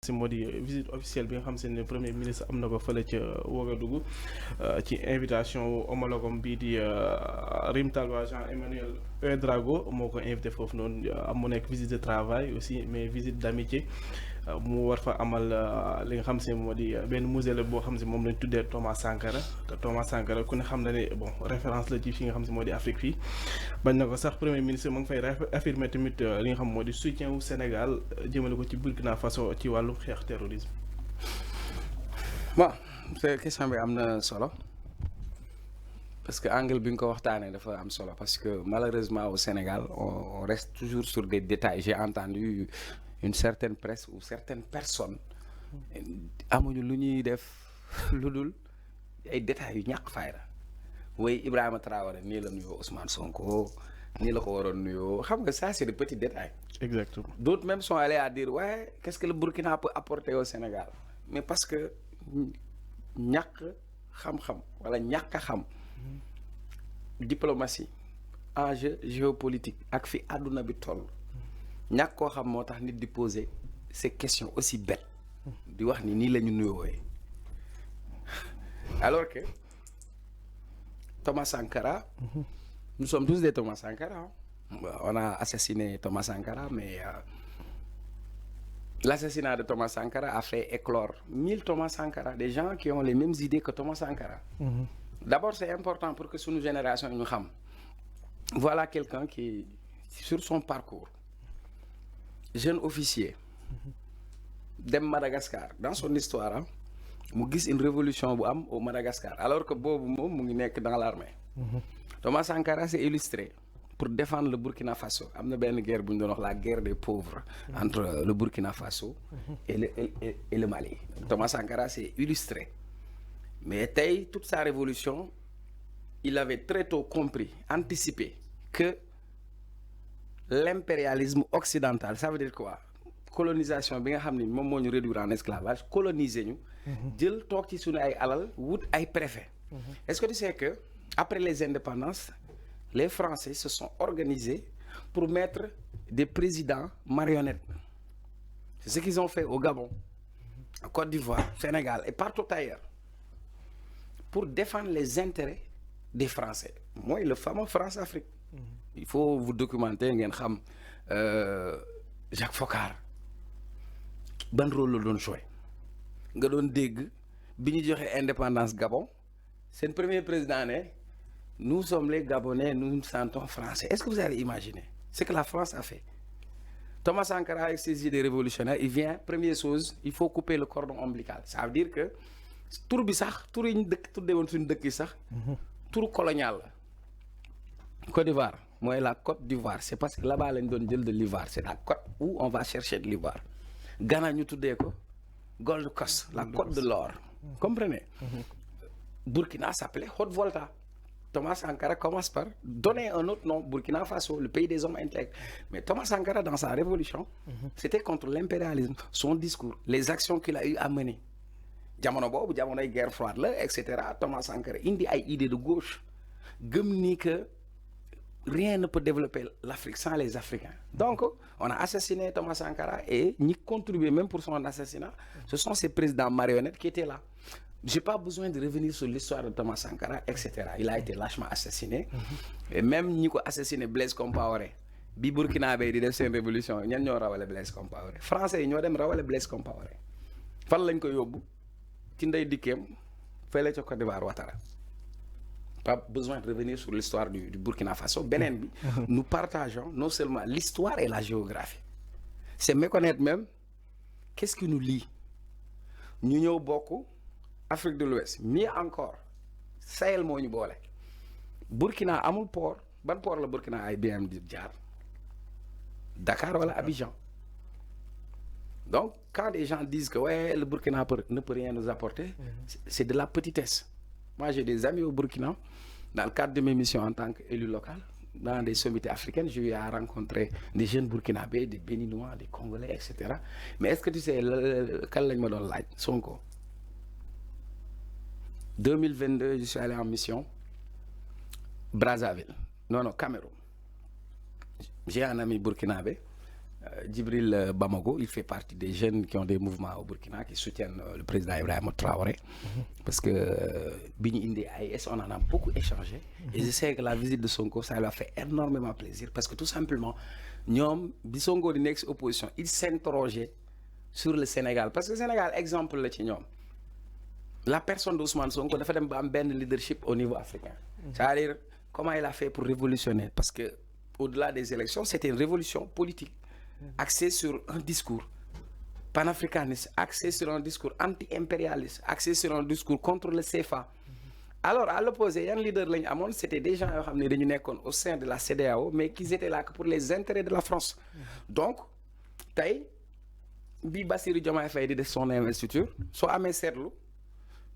si moo di visite officielle bi nga xam se ne premier ministre am na ko fële ca Ouagadougou ci invitation homologam bii di Rim Talba Jean-Emmanuel Ouedraogo moo ko invité foofu noonu mu nekk visite de travail aussi mais visite d'amitié mu war fa amal li nga xam se moo di benn musée la boo xam se moom lañ tuddee Thomas Sankara te Thomas Sankara ku ne xam na ne bon référence la ci fi nga xam se moo di Afrique fii bañ na ko sax premier ministre mu ngi fay affirmer tamit li nga xam moo di soutien wu Sénégal jëmale ko ci Burkina Faso ci wàllu xeex terrorisme. bon c'est question bi am na solo parce que angle bi nga ko waxtaanee dafa am solo parce que malheureusement au Sénégal on reste toujours sur des détails. J'ai entendu une certaine presse ou certaines personnes amuñu lu ñuy def lu dul ay détails yu ñàkk fayda way Ibrahima Traoré nii la nuyoo Ousmane Sonko nii la ko waroon nuyoo xam nga ça c'est des petits détails. Exactement. D'autres même sont allés à dire ouais qu'est-ce que le Burkina peut apporter au Sénégal mais parce que ñàkk xam-xam wala ñàkk a xam diplomatie enjeu géopolitique ak fi àdduna bi toll ñàkk koo xam moo tax nit di poser ces questions aussi bêtes di wax ni nii la ñu nuyoowee alors que Thomas Sankara nous sommes tous des Thomas Sankara on a assassiné Thomas Sankara mais l'assassinat de Thomas Sankara a fait éclore 1000 Thomas Sankara, des gens qui ont les mêmes idées que Thomas Sankara. D'abord, c'est important pour que notre génération nous sache. Voilà quelqu'un qui, sur son parcours, jeune officier, de Madagascar, dans son histoire, il a vu une révolution au Madagascar, alors que Bobo est dans l'armée. Thomas Sankara s'est illustré pour défendre le Burkina Faso. Il y a une guerre, la guerre des pauvres entre le Burkina Faso et le Mali. Thomas Sankara s'est illustré. Mais toute sa révolution, il avait très tôt compris, anticipé que l'impérialisme occidental, ça veut dire quoi? Colonisation, bien que nous réduire en esclavage, coloniser nous, jël tok ci sunu ay alal wut ay préfet. Est-ce que tu sais que après les indépendances, les Français se sont organisés pour mettre des présidents marionnettes? C'est ce qu'ils ont fait au Gabon, en Côte d'Ivoire, Sénégal et partout ailleurs pour défendre les intérêts des Français. Moi, le fameux France-Afrique. Il faut vous documenter, Jacques Foccart. Ban rôle la doon joué nga doon dégg bi ñu joxe indépendance Gabon seen premier président ne nous sommes les Gabonais, nous nous sentons français. Est-ce que vous avez imaginé ce que la France a fait? Thomas Sankara avec ses idées révolutionnaires, il vient, première chose, il faut couper le cordon ombilical. Ça veut dire que tour bi sax tour yi ñu dëkk tuddee woon suñu dëkk yi sax tour colonial la. Côte d'Ivoire mooy la Côte d'Ivoire, c'est parce que là-bas lañ doon jël de l'ivoire, c'est la côte où on va chercher de l'ivoire. Ghana ñu tuddee ko Gold Coast, la côte de l'or. Comprenez? Burkina s'appelait Haute-Volta. Thomas Sankara commence par donner un autre nom, Burkina Faso, le pays des hommes intègres. Mais Thomas Sankara, dans sa révolution, c'était contre l'impérialisme. Son discours, les actions qu'il a eu à mener. Jamono bobu, jamono guerre froide, là, etc. Thomas Sankara, indi ay idée de gauche. Gëm ni que rien ne peut développer l'Afrique sans les Africains. Donc, on a assassiné Thomas Sankara et ni contribué même pour son assassinat. Ce sont ces présidents marionnettes qui étaient là. Je n'ai pas besoin de revenir sur l'histoire de Thomas Sankara, etc. Il a été lâchement assassiné. Et même ni ko assassiné Blaise Compaoré. Bi Burkina Faso di def seen révolution, ñan ñoo rawale Blaise Compaoré. Français yi ñoo dem rawale Blaise Compaoré. Fan lañ ko yóbbu? Ci ndey dikkeem fële ca Côte d'Ivoire Ouattara. Pas besoin de revenir sur l'histoire du Burkina Faso. Benen bi, nous partageons non seulement l'histoire et la géographie. C'est méconnaître même qu'est-ce qui nous lie. Ñu ñëw bokk Afrique de l'Ouest, mieux encore, Sahel moo ñu boole. Burkina amul port. Ban port la Burkina ay BM di jaar? Dakar wala Abidjan. Donc, quand des gens disent que ouais, le Burkina ne peut rien nous apporter, c'est de la petitesse. Moi, j'ai des amis au Burkina, dans le cadre de mes missions en tant qu'élu local, dans des sommités africaines, j'ai eu à rencontrer des jeunes Burkinabés, des Béninois, des Congolais, etc. Mais est-ce que tu sais, quand lañ ma doon laaj Sonko 2022, je suis allé en mission Brazzaville. Non, Cameroun. J'ai un ami burkinabé. Djibril Bamago, il fait partie des jeunes qui ont des mouvements au Burkina qui soutiennent le président Ibrahima Traoré. Parce que Bini Indi AIS, on en a beaucoup échangé. Et je sais que la visite de Sonko, ça lui a fait énormément plaisir. Parce que tout simplement, ñoom bi Sonko di nekk ci opposition, il s'interrogeait sur le Sénégal. Parce que le Sénégal, exemple la ci ñoom. La personne d'Ousmane Sonko dafa dem ba am benn leadership au niveau africain. C'est-à-dire, comment il a fait pour révolutionner? Parce que au-delà des élections, c'était une révolution politique axée sur un discours panafricaniste, axée sur un discours anti-impérialiste, axée sur un discours contre le CFA. Alors, à l'opposé, yan leader lañu amoon, c'était des gens yoo xam ne dañu nekkoon au sein de la CEDEAO, mais qui étaient là que pour les intérêts de la France. Donc, tey bi Bassirou Diomaye Faye di def son investiture, soo amee seetlu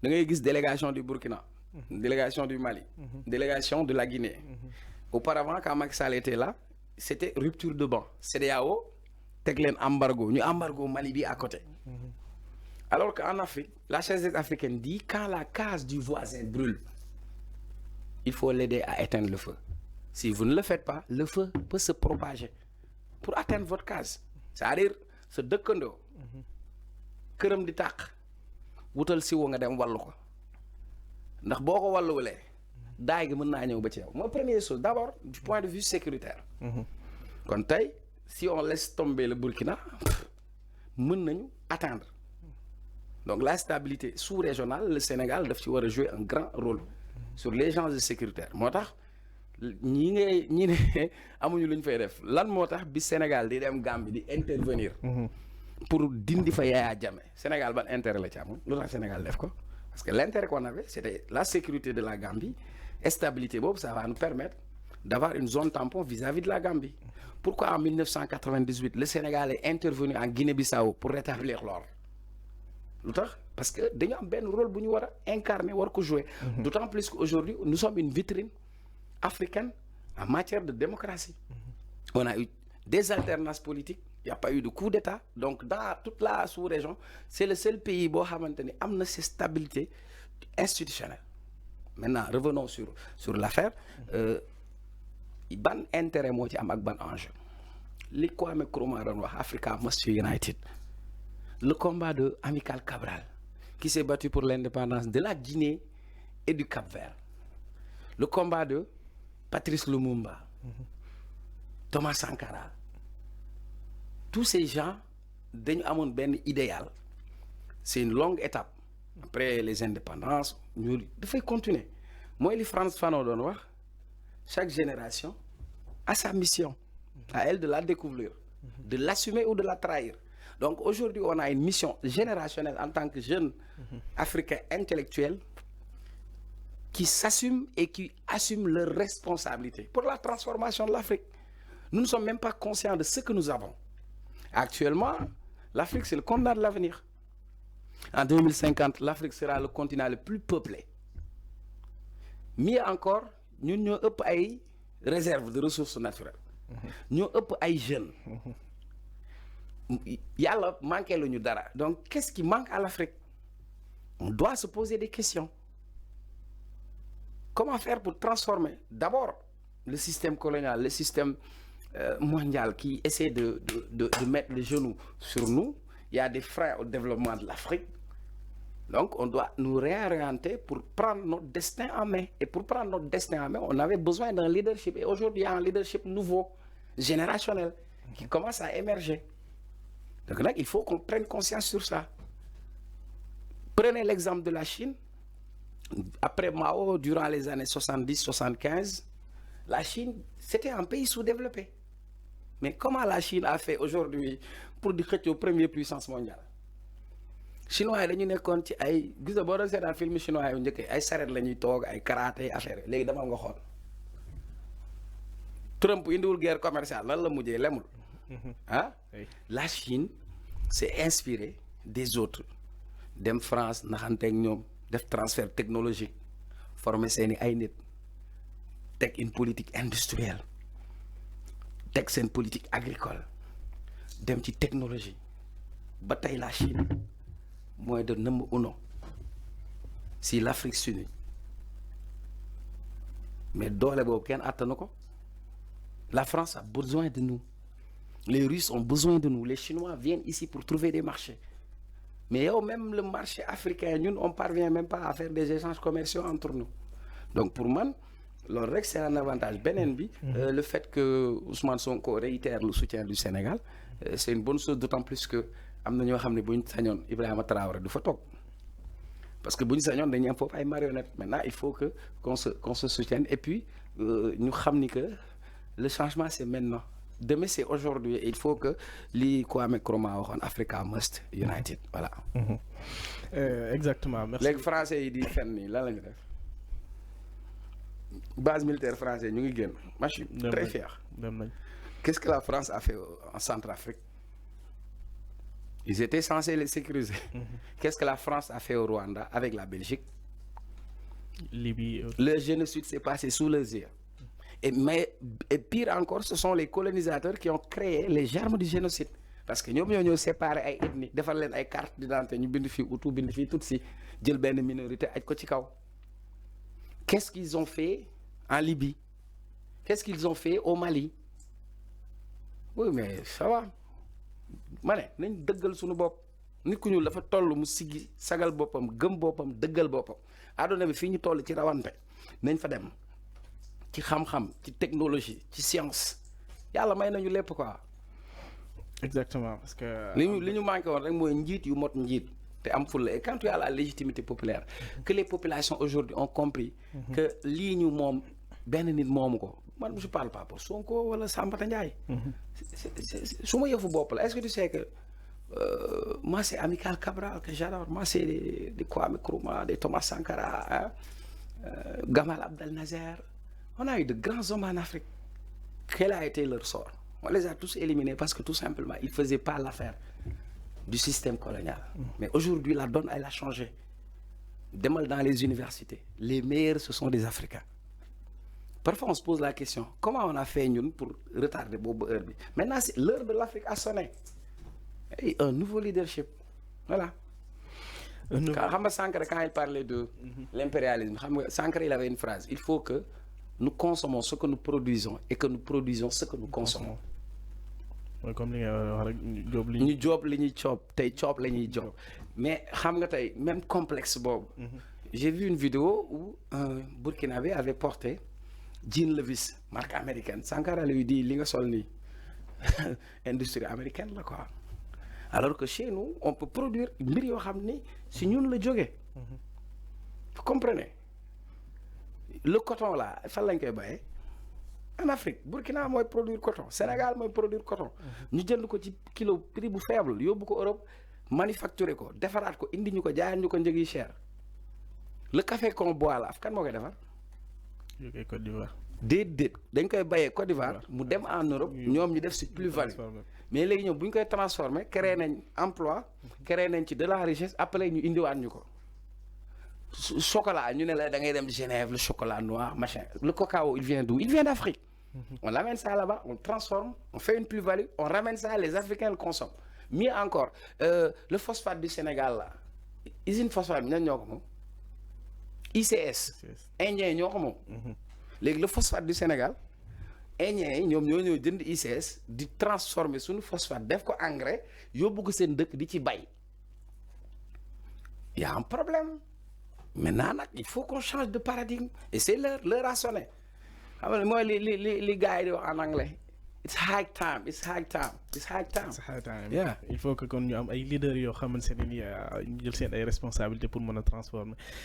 da ngay gis délégation du Burkina, délégation du Mali, délégation de la Guinée. Auparavant, quand Macky Sall était là, c'était rupture de banc. CEDEAO teg leen embargo, ñu embargo Mali bi à côté. Alors qu'en Afrique, la chaise africaine dit quand la case du voisin brûle, il faut l'aider à éteindre le feu. Si vous ne le faites pas, le feu peut se propager pour atteindre votre case. C'est-à-dire, sa dëkkandoo këram di tàq wutal siwo nga dem wallu ko ndax boo ko walluwulee daay gi mën naa ñëw ba ci yow. Mooy première chose d'abord du point de vue sécuritaire. Kon tey si on laisse tomber le Burkina mën nañu atteindre. Donc la stabilité sous-régionale, le Sénégal daf ci war a jouer un grand rôle sur les enjeux sécuritaires. Moo tax ñi ne amuñu lu ñu fay def lan moo tax bi Sénégal di dem Gambie di intervenir pour dindi fa Yaya Jammeh. Sénégal ban intérêt la ci amoon lu tax Sénégal def ko parce que l'intérêt qu'on avait c'était la sécurité de la Gambie et stabilité boobu ça va nous permettre d'avoir une zone tampon vis-à-vis de la Gambie. Pourquoi en 1998 le Sénégal est intervenu en Guinée-Bissau pour rétablir l'ordre? Lu tax parce que dañu am benn rôle bu ñu war a incarner war ko jouer. D'autant plus qu'aujourd'hui nous sommes une vitrine africaine en matière de démocratie. On a eu des alternances politiques, il n'y a pas eu de coup d'État. Donc dans toute la sous-région, c'est le seul pays boo xamante ni am na cette stabilité institutionnelle. Maintenant revenons sur l'affaire. Ban intérêt moo ci am ak ban enjeu li Kwame Nkrumah doon wax Africa must be united. Le combat de Amical Cabral qui s'est battu pour l'indépendance de la Guinée et du Cap-Vert. Le combat de Patrice Lumumba, Thomas Sankara. Tous ces gens dañu amoon benn idéal. C'est une longue étape. Après les indépendances ñu dafay continuer. Mooy li Frantz Fanon doon wax chaque génération a sa mission. À elle de la découvrir, de l'assumer ou de la trahir. Donc aujourd'hui, on a une mission générationnelle en tant que jeunes africains intellectuels qui s'assument et qui assument leurs responsabilités pour la transformation de l'Afrique. Nous ne sommes même pas conscients de ce que nous avons. Actuellement, l'Afrique, c'est le continent de l'avenir. En 2050, l'Afrique sera le continent le plus peuplé. Mieux encore, ñun ñoo ëpp ay réserves de ressources naturelles. Ñoo ëpp ay jeunes. Yàlla manqué lu ñu dara. Donc qu'est-ce qui manque à l'Afrique? On doit se poser des questions. Comment faire pour transformer d'abord le système colonial, le système mondial qui essaie de mettre les genoux sur nous? Il y a des freins au développement de l'Afrique. Donc on doit nous réorienter pour prendre notre destin en main. Et pour prendre notre destin en main, on avait besoin d'un leadership. Et aujourd'hui, il y a un leadership nouveau, générationnel, qui commence à émerger. Donc là, il faut qu'on prenne conscience sur ça. Prenez l'exemple de la Chine. Après Mao, durant les années 70-75, la Chine, c'était un pays sous-développé. Mais comment la Chine a fait aujourd'hui pour dire que première puissance mondiale? Chinois yi dañu nekkoon ci ay gis nga boo doon seetaan film chinois yu njëkk ay saret la ñuy toog ay karaté affaire léegi dama nga xool Trump indiwul guerre commerciale lan la mujjee lemul ah la Chine s'est inspirée des autres dem France naxanteeg ñoom def transfert technologique former seeni ay nit teg une politique industrielle teg seen politique agricole dem ci technologie ba tey la Chine mooy de number 1 si l'Afrique s'unit mais doole boobu kenn attanu ko. La France a besoin de nous. Les Russes ont besoin de nous. Les Chinois viennent ici pour trouver des marchés. Mais même le marché africain, nous, on ne parvient même pas à faire des échanges commerciaux entre nous. Donc pour moi, c'est un avantage. Le fait que Ousmane Sonko réitère le soutien du Sénégal, c'est une bonne chose, d'autant plus que Ibrahima Traoré du photo. Parce que si nous avons pas des marionnettes, maintenant il faut qu'on se soutienne. Et puis, nous savons que le changement c'est maintenant. Demain c'est aujourd'hui. Il faut que les Kwame Nkrumah en Africa must united. Voilà. Exactement. Merci. Les Français ils disent base militaire française, nous je suis très fier. Qu'est-ce que la France a fait en Centrafrique? Ils étaient censés les sécuriser. Qu'est-ce que la France a fait au Rwanda avec la Belgique? Libye. Le génocide s'est passé sous leurs yeux. Et pire encore, ce sont les colonisateurs qui ont créé les germes du génocide. Parce que nous avons séparé les ethnies, nous avons des cartes d'identité, nous avons fait Hutu, nous avons fait Tutsi, nous avons fait une minorité. Qu'est-ce qu'ils ont fait en Libye? Qu'est-ce qu'ils ont fait au Mali? Oui, mais ça va. Mané, nañ deugal suñu bop nit ku ñul dafa tollu mu sigi sagal bopam gëm bopam deugal bopam aduna bi fi ñu toll ci rawante nañ fa dem ci xam-xam ci technologie ci science yalla may nañu lepp quoi. Exactement parce que li ñu manqué won rek moy njit yu mot njit té am ful et quand il y a la légitimité populaire que les populations aujourd'hui ont compris que li ñu mom ben nit momu ko. Moi, je ne parle pas pour Sonko ou Sambata Ndiaye. Est-ce que tu sais que moi, c'est Amical Cabral que j'adore. Moi, c'est des Kwame Nkrumah, des Thomas Sankara, hein? Gamal Abdel Nasser. On a eu de grands hommes en Afrique. Quel a été leur sort? On les a tous éliminés parce que tout simplement, ils ne faisaient pas l'affaire du système colonial. Mais aujourd'hui, la donne, elle a changé. Demain, dans les universités, les meilleurs, ce sont des Africains. Parfois, on se pose la question, comment on a fait nous pour retarder Bobo Herbie? Maintenant, l'heure de l'Afrique a sonné. Et un nouveau leadership. Voilà. Quand Sankara, quand il parlait de l'impérialisme, Sankara, il avait une phrase. Il faut que nous consommons ce que nous produisons et que nous produisons ce que nous consommons. Comme nous job, mais même complexe Bob. J'ai vu une vidéo où un Burkinabé avait porté Jean Levis, marque américaine. Sankara lui dit, linga solni, industrie américaine là quoi. Alors que chez nous, on peut produire millions de si nous le joguons. Vous comprenez? Le coton là, il faut l'enquête. En Afrique, Burkina moi produire coton, Sénégal moi produire coton. Nous avons un kilo prix faible, nous avons Europe manufacturer ko, défarat ko, indi ñu ko jaay ñu ko njëgi cher. Le café qu'on boit là, kan mo koy défar? Côte d'Ivoire. Déedéet dañ koy bayé Côte d'Ivoire mu dem en Europe ñom ñu def ci plus-value. Mais légui ñom buñ koy transformer créer nañ emploi, créer nañ ci de la richesse après ñu indi waat ñuko. Chocolat, ñu né la da ngay dem Genève, le chocolat noir, machin. Le cacao, il vient d'où? Il vient d'Afrique. On l'amène ça là-bas, on transforme, on fait une plus-value, on ramène ça, les Africains le consomment. Mieux encore, le phosphate du Sénégal là, usine phosphate, ICS, Indien, le phosphate du Sénégal, Indien, ñoo jënd ICS di transformer suñu phosphate def ko engrais yóbbu ko seen dëkk di ci bay. Il y a un problème. Maintenant, il faut qu'on change de paradigme. Et c'est l'heure à sonner. Moi, les gars en anglais, it's high time, it's high time, it's high time. It's high time. Yeah. Il faut que nous ayons des leaders qui ont des responsabilités pour nous transformer.